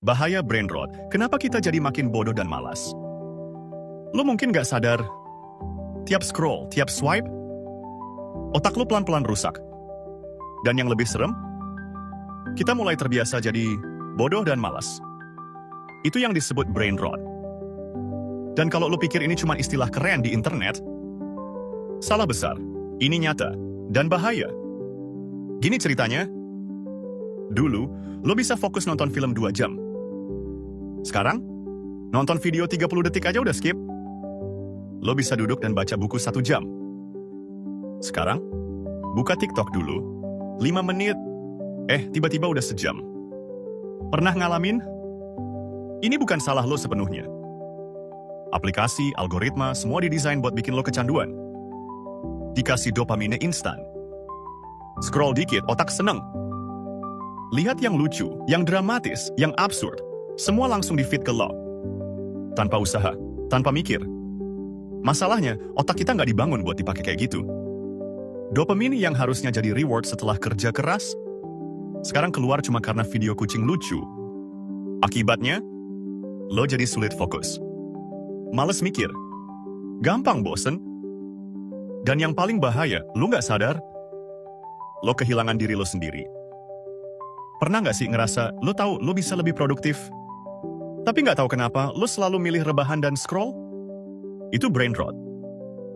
Bahaya brain rot, kenapa kita jadi makin bodoh dan malas? Lo mungkin gak sadar, tiap scroll, tiap swipe, otak lo pelan-pelan rusak. Dan yang lebih serem, kita mulai terbiasa jadi bodoh dan malas. Itu yang disebut brain rot. Dan kalau lo pikir ini cuma istilah keren di internet, salah besar. Ini nyata dan bahaya. Gini ceritanya, dulu lo bisa fokus nonton film 2 jam. Sekarang, nonton video 30 detik aja udah skip. Lo bisa duduk dan baca buku 1 jam. Sekarang, buka TikTok dulu, 5 menit, tiba-tiba udah sejam. Pernah ngalamin? Ini bukan salah lo sepenuhnya. Aplikasi, algoritma, semua didesain buat bikin lo kecanduan. Dikasih dopamine instan. Scroll dikit, otak seneng. Lihat yang lucu, yang dramatis, yang absurd. Semua langsung di-feed ke lo. Tanpa usaha, tanpa mikir. Masalahnya, otak kita nggak dibangun buat dipakai kayak gitu. Dopamine yang harusnya jadi reward setelah kerja keras, sekarang keluar cuma karena video kucing lucu. Akibatnya, lo jadi sulit fokus. Males mikir. Gampang bosen. Dan yang paling bahaya, lo nggak sadar, lo kehilangan diri lo sendiri. Pernah nggak sih ngerasa, lo tahu lo bisa lebih produktif, tapi nggak tahu kenapa lo selalu milih rebahan dan scroll? Itu brain rot.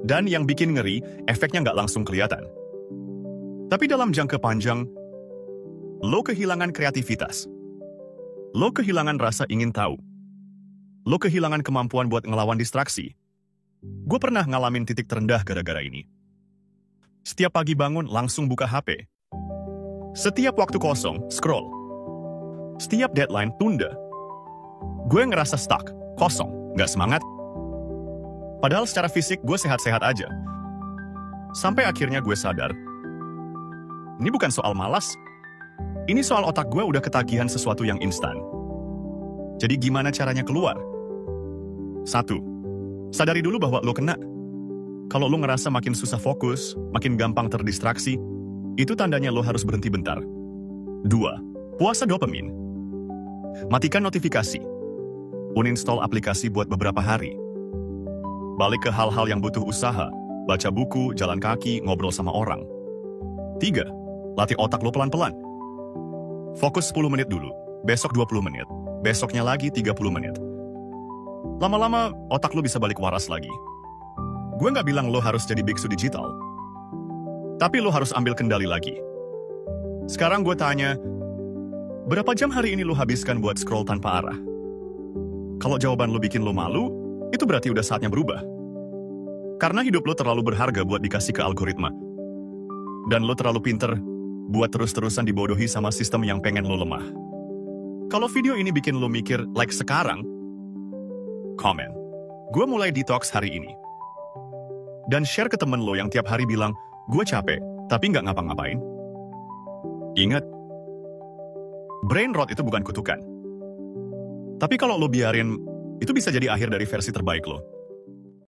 Dan yang bikin ngeri, efeknya nggak langsung kelihatan. Tapi dalam jangka panjang, lo kehilangan kreativitas. Lo kehilangan rasa ingin tahu. Lo kehilangan kemampuan buat ngelawan distraksi. Gue pernah ngalamin titik terendah gara-gara ini. Setiap pagi bangun, langsung buka HP. Setiap waktu kosong, scroll. Setiap deadline, tunda. Gue ngerasa stuck, kosong, nggak semangat. Padahal secara fisik gue sehat-sehat aja. Sampai akhirnya gue sadar, ini bukan soal malas. Ini soal otak gue udah ketagihan sesuatu yang instan. Jadi gimana caranya keluar? 1. Sadari dulu bahwa lo kena. Kalau lo ngerasa makin susah fokus, makin gampang terdistraksi, itu tandanya lo harus berhenti bentar. 2. Puasa dopamin. Matikan notifikasi. Uninstall aplikasi buat beberapa hari. Balik ke hal-hal yang butuh usaha, baca buku, jalan kaki, ngobrol sama orang. 3. Latih otak lo pelan-pelan. Fokus 10 menit dulu, besok 20 menit, besoknya lagi 30 menit. Lama-lama, otak lo bisa balik waras lagi. Gue nggak bilang lo harus jadi biksu digital, tapi lo harus ambil kendali lagi. Sekarang gue tanya, berapa jam hari ini lo habiskan buat scroll tanpa arah? Kalau jawaban lo bikin lo malu, itu berarti udah saatnya berubah. Karena hidup lo terlalu berharga buat dikasih ke algoritma. Dan lo terlalu pinter buat terus-terusan dibodohi sama sistem yang pengen lo lemah. Kalau video ini bikin lo mikir like sekarang, komen. Gue mulai detox hari ini. Dan share ke temen lo yang tiap hari bilang, gue capek, tapi nggak ngapa-ngapain. Ingat, brain rot itu bukan kutukan. Tapi kalau lo biarin, itu bisa jadi akhir dari versi terbaik lo.